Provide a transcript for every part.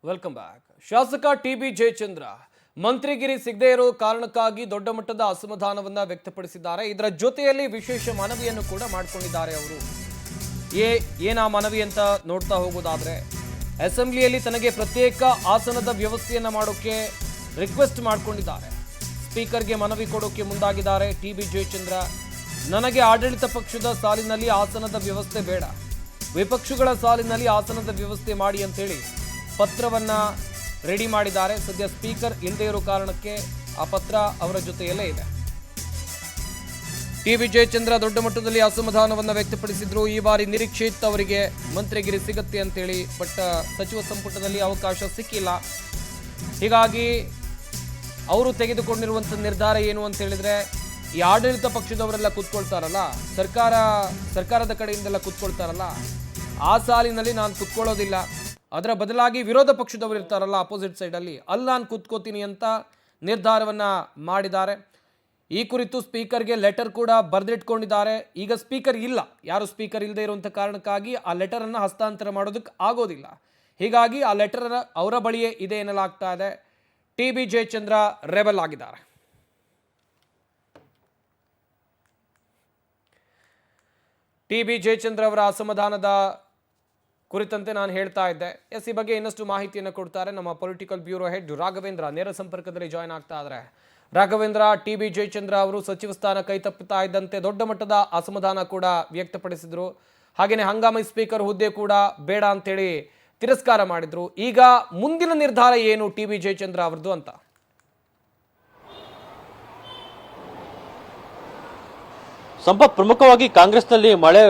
Welcome back. ಶಾಸಕ TB. Jayachandra ಮಂತ್ರಿಗಿರಿ ಸಿಗದೇ ಇರೋ ಕಾರಣಕ್ಕಾಗಿ ದೊಡ್ಡ ಮಟ್ಟದ ಅಸಮಾಧಾನವನ್ನ ವ್ಯಕ್ತಪಡಿಸಿದ್ದಾರೆ. ಇದರ ಜೊತೆಯಲ್ಲಿ ವಿಶೇಷ ಮನವಿಯನ್ನು ಕೂಡ ಮಾಡಿಕೊಂಡಿದ್ದಾರೆ. ಅವರು ಏನ ಮನವಿ ಅಂತ ನೋಡ್ತಾ ಹೋಗೋದಾದ್ರೆ, ಅಸೆಂಬ್ಲಿಯಲ್ಲಿ ತನಗೆ ಪ್ರತ್ಯೇಕ ಆಸನದ ವ್ಯವಸ್ಥೆಯನ್ನ ಮಾಡೋಕೆ ರಿಕ್ವೆಸ್ಟ್ ಮಾಡಿಕೊಂಡಿದ್ದಾರೆ. ಸ್ಪೀಕರ್ಗೆ ಮನವಿ ಕೊಡೋಕೆ ಮುಂದಾಗಿದ್ದಾರೆ ಟಿ.ಬಿ. ಜಯಚಂದ್ರ. ನನಗೆ ಆಡಳಿತ ಪಕ್ಷದ ಸಾಲಿನಲ್ಲಿ ಆಸನದ ವ್ಯವಸ್ಥೆ ಬೇಡ, ವಿಪಕ್ಷಗಳ ಸಾಲಿನಲ್ಲಿ ಆಸನದ ವ್ಯವಸ್ಥೆ ಮಾಡಿ ಅಂತೇಳಿ ಪತ್ರವನ್ನ ರೆಡಿ ಮಾಡಿದ್ದಾರೆ. ಸದ್ಯ ಸ್ಪೀಕರ್ ಇಲ್ಲದೆ ಇರೋ ಕಾರಣಕ್ಕೆ ಆ ಪತ್ರ ಅವರ ಜೊತೆಯಲ್ಲೇ ಇದೆ. ಟಿ.ಬಿ. ಜಯಚಂದ್ರ ದೊಡ್ಡ ಮಟ್ಟದಲ್ಲಿ ಅಸಮಾಧಾನವನ್ನ ವ್ಯಕ್ತಪಡಿಸಿದ್ರು. ಈ ಬಾರಿ ನಿರೀಕ್ಷೆ ಇತ್ತು ಅವರಿಗೆ ಮಂತ್ರಿಗಿರಿ ಸಿಗುತ್ತೆ ಅಂತೇಳಿ, ಬಟ್ ಸಚಿವ ಸಂಪುಟದಲ್ಲಿ ಅವಕಾಶ ಸಿಕ್ಕಿಲ್ಲ. ಹೀಗಾಗಿ ಅವರು ತೆಗೆದುಕೊಂಡಿರುವಂಥ ನಿರ್ಧಾರ ಏನು ಅಂತ ಹೇಳಿದ್ರೆ, ಈ ಆಡಳಿತ ಪಕ್ಷದವರೆಲ್ಲ ಕೂತ್ಕೊಳ್ತಾರಲ್ಲ, ಸರ್ಕಾರದ ಕಡೆಯಿಂದೆಲ್ಲ ಕೂತ್ಕೊಳ್ತಾರಲ್ಲ, ಆ ಸಾಲಿನಲ್ಲಿ ನಾನು ಕೂತ್ಕೊಳ್ಳೋದಿಲ್ಲ, ಅದರ ಬದಲಾಗಿ ವಿರೋಧ ಪಕ್ಷದವರು ಇರ್ತಾರಲ್ಲ ಅಪೋಸಿಟ್ ಸೈಡಲ್ಲಿ, ಅಲ್ಲಿ ನಾನು ಕೂತ್ಕೋತೀನಿ ಅಂತ ನಿರ್ಧಾರವನ್ನು ಮಾಡಿದ್ದಾರೆ. ಈ ಕುರಿತು ಸ್ಪೀಕರ್ಗೆ ಲೆಟರ್ ಕೂಡ ಬರೆದಿಟ್ಕೊಂಡಿದ್ದಾರೆ. ಈಗ ಸ್ಪೀಕರ್ ಇಲ್ಲ, ಯಾರು ಸ್ಪೀಕರ್ ಇಲ್ಲದೆ ಇರುವಂಥ ಕಾರಣಕ್ಕಾಗಿ ಆ ಲೆಟರನ್ನು ಹಸ್ತಾಂತರ ಮಾಡೋದಕ್ಕೆ ಆಗೋದಿಲ್ಲ. ಹೀಗಾಗಿ ಆ ಲೆಟರ್ ಅವರ ಬಳಿಯೇ ಇದೆ ಎನ್ನಲಾಗ್ತಾ ಇದೆ. ಟಿ.ಬಿ. ಜಯಚಂದ್ರ ರೆಬಲ್ ಆಗಿದ್ದಾರೆ. ಟಿ.ಬಿ. ಜಯಚಂದ್ರ ಅವರ ಅಸಮಾಧಾನದ ಕುರಿತಂತೆ ನಾನು ಹೇಳ್ತಾ ಇದ್ದೆ. ಈ ಬಗ್ಗೆ ಇನ್ನಷ್ಟು ಮಾಹಿತಿಯನ್ನು ಕೊಡ್ತಾರೆ ನಮ್ಮ ಪೊಲಿಟಿಕಲ್ ಬ್ಯೂರೋ ಹೆಡ್ ರಾಘವೇಂದ್ರ. ನೇರ ಸಂಪರ್ಕದಲ್ಲಿ ಜಾಯ್ನ್ ಆಗ್ತಾ ಇದ್ದಾರೆ. ರಾಘವೇಂದ್ರ, ಟಿ.ಬಿ. ಜಯಚಂದ್ರ ಅವರು ಸಚಿವ ಸ್ಥಾನ ಕೈತಪ್ಪುತ್ತಾ ಇದ್ದಂತೆ ದೊಡ್ಡ ಮಟ್ಟದ ಅಸಮಾಧಾನ ಕೂಡ ವ್ಯಕ್ತಪಡಿಸಿದ್ರು. ಹಾಗೆಯೇ ಹಂಗಾಮಿ ಸ್ಪೀಕರ್ ಹುದ್ದೆ ಕೂಡ ಬೇಡ ಅಂತೇಳಿ ತಿರಸ್ಕಾರ ಮಾಡಿದ್ರು. ಈಗ ಮುಂದಿನ ನಿರ್ಧಾರ ಏನು ಟಿ.ಬಿ. ಜಯಚಂದ್ರ ಅವರದ್ದು ಅಂತ? ಸಂಪತ್, ಪ್ರಮುಖವಾಗಿ ಕಾಂಗ್ರೆಸ್ನಲ್ಲಿ ಮಳೆ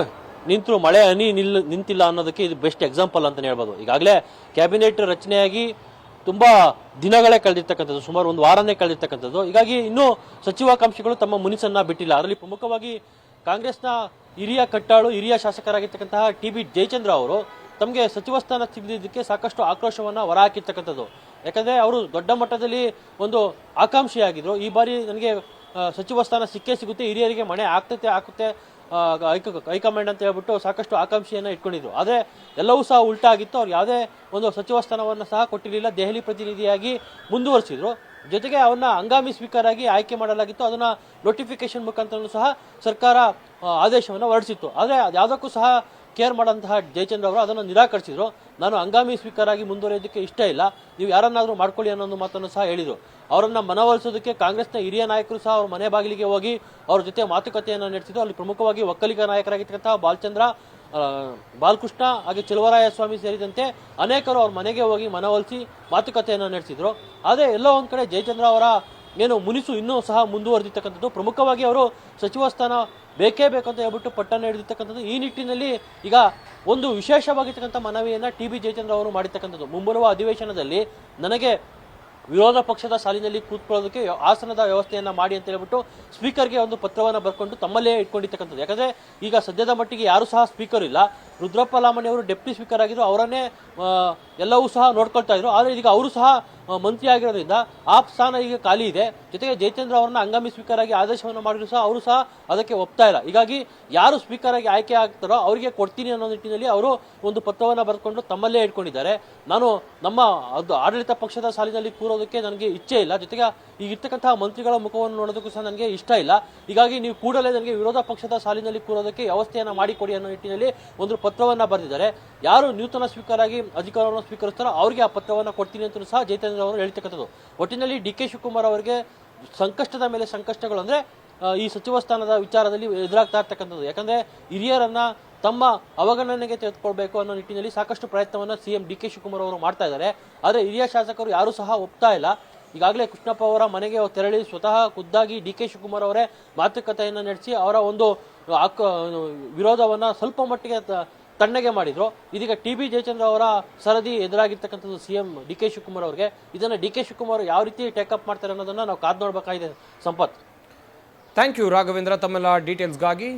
ಹನಿ ನಿಂತಿಲ್ಲ ಅನ್ನೋದಕ್ಕೆ ಇದು ಬೆಸ್ಟ್ ಎಕ್ಸಾಂಪಲ್ ಅಂತ ಹೇಳ್ಬೋದು. ಈಗಾಗಲೇ ಕ್ಯಾಬಿನೆಟ್ ರಚನೆಯಾಗಿ ತುಂಬಾ ದಿನಗಳೇ ಕಳೆದಿರ್ತಕ್ಕಂಥದ್ದು, ಸುಮಾರು ಒಂದು ವಾರನೇ ಕಳೆದಿರ್ತಕ್ಕಂಥದ್ದು. ಹೀಗಾಗಿ ಇನ್ನೂ ಸಚಿವಾಕಾಂಕ್ಷಿಗಳು ತಮ್ಮ ಮುನಿಸನ್ನ ಬಿಟ್ಟಿಲ್ಲ. ಅದರಲ್ಲಿ ಪ್ರಮುಖವಾಗಿ ಕಾಂಗ್ರೆಸ್ನ ಹಿರಿಯ ಕಟ್ಟಾಳು, ಹಿರಿಯ ಶಾಸಕರಾಗಿರ್ತಕ್ಕಂತಹ ಟಿ.ಬಿ. ಜಯಚಂದ್ರ ಅವರು ತಮಗೆ ಸಚಿವ ಸ್ಥಾನ ಸಿಗದಿದ್ದಕ್ಕೆ ಸಾಕಷ್ಟು ಆಕ್ರೋಶವನ್ನ ಹೊರಹಾಕಿರ್ತಕ್ಕಂಥದ್ದು. ಯಾಕಂದ್ರೆ ಅವರು ದೊಡ್ಡ ಮಟ್ಟದಲ್ಲಿ ಒಂದು ಆಕಾಂಕ್ಷಿಯಾಗಿದ್ರು. ಈ ಬಾರಿ ನನಗೆ ಸಚಿವ ಸ್ಥಾನ ಸಿಕ್ಕೇ ಸಿಗುತ್ತೆ, ಹಿರಿಯರಿಗೆ ಮನೆ ಆಗುತ್ತೆ ಹೈಕಮಾಂಡ್ ಅಂತ ಹೇಳ್ಬಿಟ್ಟು ಸಾಕಷ್ಟು ಆಕಾಂಕ್ಷೆಯನ್ನ ಇಟ್ಕೊಂಡಿದ್ರು. ಆದ್ರೆ ಎಲ್ಲವೂ ಸಹ ಉಲ್ಟಾ ಆಗಿತ್ತು. ಅವ್ರು ಯಾವುದೇ ಒಂದು ಸಚಿವ ಸ್ಥಾನವನ್ನು ಸಹ ಕೊಟ್ಟಿರಲಿಲ್ಲ. ದೆಹಲಿ ಪ್ರತಿನಿಧಿಯಾಗಿ ಮುಂದುವರಿಸಿದ್ರು. ಜೊತೆಗೆ ಅವನ್ನ ಹಂಗಾಮಿ ಸ್ಪೀಕರ್ ಆಗಿ ಆಯ್ಕೆ ಮಾಡಲಾಗಿತ್ತು. ಅದನ್ನ ನೋಟಿಫಿಕೇಶನ್ ಮುಖಾಂತರ ಸಹ ಸರ್ಕಾರ ಆದೇಶವನ್ನು ಹೊರಡಿಸಿತ್ತು. ಆದ್ರೆ ಯಾವುದಕ್ಕೂ ಸಹ ಕೇರ್ ಮಾಡಂತಹ ಜಯಚಂದ್ರ ಅವರು ಅದನ್ನು ನಿರಾಕರಿಸಿದ್ರು. ನಾನು ಹಂಗಾಮಿ ಸ್ಪೀಕರ್ ಆಗಿ ಮುಂದುವರಿಯೋದಕ್ಕೆ ಇಷ್ಟ ಇಲ್ಲ, ನೀವು ಯಾರನ್ನಾದ್ರೂ ಮಾಡ್ಕೊಳ್ಳಿ ಅನ್ನೋ ಒಂದು ಮಾತನ್ನು ಸಹ ಹೇಳಿದ್ರು. ಅವರನ್ನ ಮನವೊಲಿಸೋದಕ್ಕೆ ಕಾಂಗ್ರೆಸ್ನ ಹಿರಿಯ ನಾಯಕರು ಸಹ ಅವ್ರ ಮನೆ ಬಾಗಿಲಿಗೆ ಹೋಗಿ ಅವ್ರ ಜೊತೆ ಮಾತುಕತೆಯನ್ನು ನಡೆಸಿದ್ರು. ಅಲ್ಲಿ ಪ್ರಮುಖವಾಗಿ ಒಕ್ಕಲಿಗ ನಾಯಕರಾಗಿರ್ತಕ್ಕಂತಹ ಬಾಲಕೃಷ್ಣ ಹಾಗೆ ಚೆಲುವರಾಯ ಸ್ವಾಮಿ ಸೇರಿದಂತೆ ಅನೇಕರು ಅವ್ರ ಮನೆಗೆ ಹೋಗಿ ಮನವೊಲಿಸಿ ಮಾತುಕತೆಯನ್ನು ನಡೆಸಿದ್ರು. ಆದ್ರೆ ಎಲ್ಲೋ ಒಂದ್ ಕಡೆ ಜಯಚಂದ್ರ ಅವರ ಏನು ಮುನಿಸು ಇನ್ನೂ ಸಹ ಮುಂದುವರೆದಿರ್ತಕ್ಕಂಥದ್ದು. ಪ್ರಮುಖವಾಗಿ ಅವರು ಸಚಿವ ಸ್ಥಾನ ಬೇಕೇ ಬೇಕಂತ ಹೇಳ್ಬಿಟ್ಟು ಪಟ್ಟನ್ನು ಹಿಡಿದಿರ್ತಕ್ಕಂಥದ್ದು. ಈ ನಿಟ್ಟಿನಲ್ಲಿ ಈಗ ಒಂದು ವಿಶೇಷವಾಗಿರ್ತಕ್ಕಂಥ ಮನವಿಯನ್ನ ಟಿ.ಬಿ. ಜಯಚಂದ್ರ ಅವರು ಮಾಡಿರ್ತಕ್ಕಂಥದ್ದು. ಮುಂಬರುವ ಅಧಿವೇಶನದಲ್ಲಿ ನನಗೆ ವಿರೋಧ ಪಕ್ಷದ ಸಾಲಿನಲ್ಲಿ ಕೂತ್ಕೊಳ್ಳೋದಕ್ಕೆ ಆಸನದ ವ್ಯವಸ್ಥೆಯನ್ನ ಮಾಡಿ ಅಂತ ಹೇಳ್ಬಿಟ್ಟು ಸ್ಪೀಕರ್ಗೆ ಒಂದು ಪತ್ರವನ್ನ ಬರ್ಕೊಂಡು ತಮ್ಮಲ್ಲೇ ಇಟ್ಕೊಂಡಿರ್ತಕ್ಕಂಥದ್ದು. ಯಾಕಂದ್ರೆ ಈಗ ಸದ್ಯದ ಮಟ್ಟಿಗೆ ಯಾರು ಸಹ ಸ್ಪೀಕರ್ ಇಲ್ಲ. ರುದ್ರಪ್ಪ ಲಾಮಣಿ ಅವರು ಡೆಪ್ಟಿ ಸ್ಪೀಕರ್ ಆಗಿದ್ರು, ಅವರನ್ನೇ ಎಲ್ಲವೂ ಸಹ ನೋಡ್ಕೊಳ್ತಾ ಇದ್ರು. ಆದ್ರೆ ಈಗ ಅವರು ಸಹ ಮಂತ್ರಿ ಆಗಿರೋದ್ರಿಂದ ಆ ಸ್ಥಾನ ಈಗ ಖಾಲಿ ಇದೆ. ಜೊತೆಗೆ ಜಯಚಂದ್ರ ಅವರನ್ನ ಹಂಗಾಮಿ ಸ್ಪೀಕರ್ ಆಗಿ ಆದೇಶವನ್ನು ಮಾಡಿದ್ರು ಸಹ ಅವರು ಸಹ ಅದಕ್ಕೆ ಒಪ್ತಾ ಇಲ್ಲ. ಹೀಗಾಗಿ ಯಾರು ಸ್ಪೀಕರ್ ಆಗಿ ಆಯ್ಕೆ ಆಗ್ತಾರೋ ಅವರಿಗೆ ಕೊಡ್ತೀನಿ ಅನ್ನೋ ನಿಟ್ಟಿನಲ್ಲಿ ಅವರು ಒಂದು ಪತ್ರವನ್ನ ಬರೆದುಕೊಂಡು ತಮ್ಮಲ್ಲೇ ಇಟ್ಕೊಂಡಿದ್ದಾರೆ. ನಾನು ನಮ್ಮ ಆಡಳಿತ ಪಕ್ಷದ ಸಾಲಿನಲ್ಲಿ ಕೂರೋದಕ್ಕೆ ನನಗೆ ಇಚ್ಛೆ ಇಲ್ಲ, ಜೊತೆಗೆ ಈಗ ಇರ್ತಕ್ಕಂತಹ ಮಂತ್ರಿಗಳ ಮುಖವನ್ನು ನೋಡೋದಕ್ಕೂ ಸಹ ನನಗೆ ಇಷ್ಟ ಇಲ್ಲ. ಹೀಗಾಗಿ ನೀವು ಕೂಡಲೇ ನನಗೆ ವಿರೋಧ ಪಕ್ಷದ ಸಾಲಿನಲ್ಲಿ ಕೂರೋದಕ್ಕೆ ವ್ಯವಸ್ಥೆಯನ್ನ ಮಾಡಿಕೊಡಿ ಅನ್ನೋ ನಿಟ್ಟಿನಲ್ಲಿ ಒಂದು ಪತ್ರವನ್ನ ಬರೆದಿದ್ದಾರೆ. ಯಾರು ನೂತನ ಸ್ಪೀಕರ್ ಆಗಿ ಅಧಿಕಾರವನ್ನು ಸ್ವೀಕರಿಸ್ತಾರೋ ಅವರಿಗೆ ಆ ಪತ್ರವನ್ನ ಕೊಡ್ತೀನಿ ಅಂತ ಸಹ ಜಯಚಂದ್ರ ಅವರು ಹೇಳ್ತಕ್ಕಂಥದ್ದು. ಒಟ್ಟಿನಲ್ಲಿ ಡಿ.ಕೆ. ಶಿವಕುಮಾರ್ ಅವರಿಗೆ ಸಂಕಷ್ಟದ ಮೇಲೆ ಸಂಕಷ್ಟಗಳು ಅಂದ್ರೆ ಈ ಸಚಿವ ಸ್ಥಾನದ ವಿಚಾರದಲ್ಲಿ ಎದುರಾಗ್ತಾ ಇರ್ತಕ್ಕಂಥದ್ದು. ಯಾಕಂದ್ರೆ ಹಿರಿಯರನ್ನ ತಮ್ಮ ಅವಗಣನೆಗೆ ತೆಗೆದುಕೊಳ್ಬೇಕು ಅನ್ನೋ ನಿಟ್ಟಿನಲ್ಲಿ ಸಾಕಷ್ಟು ಪ್ರಯತ್ನವನ್ನ ಸಿಎಂ ಡಿ.ಕೆ. ಶಿವಕುಮಾರ್ ಅವರು ಮಾಡ್ತಾ ಇದ್ದಾರೆ. ಆದ್ರೆ ಹಿರಿಯ ಶಾಸಕರು ಯಾರು ಸಹ ಒಪ್ತಾ ಇಲ್ಲ. ಈಗಾಗಲೇ ಕೃಷ್ಣಪ್ಪ ಅವರ ಮನೆಗೆ ತೆರಳಿ ಸ್ವತಃ ಖುದ್ದಾಗಿ ಡಿ.ಕೆ. ಶಿವಕುಮಾರ್ ಅವರೇ ಮಾತುಕತೆಯನ್ನು ನಡೆಸಿ ಅವರ ಒಂದು ವಿರೋಧವನ್ನ ಸ್ವಲ್ಪ ಮಟ್ಟಿಗೆ ತಣ್ಣಗೆ ಮಾಡಿದ್ರು. ಇದೀಗ ಟಿ.ಬಿ. ಜಯಚಂದ್ರ ಅವರ ಸರದಿ ಎದುರಾಗಿರ್ತಕ್ಕಂಥದ್ದು ಸಿಎಂ ಡಿ.ಕೆ. ಶಿವಕುಮಾರ್ ಅವರಿಗೆ. ಇದನ್ನ ಡಿ.ಕೆ. ಶಿವಕುಮಾರ್ ಯಾವ ರೀತಿ ಟೇಕಪ್ ಮಾಡ್ತಾರೆ ಅನ್ನೋದನ್ನ ನಾವು ಕಾದ್ ನೋಡ್ಬೇಕಾಗಿದೆ. ಸಂಪತ್, ಥ್ಯಾಂಕ್ ಯು ರಾಘವೇಂದ್ರ ತಮ್ಮೆಲ್ಲ ಡೀಟೇಲ್ಸ್ಗಾಗಿ.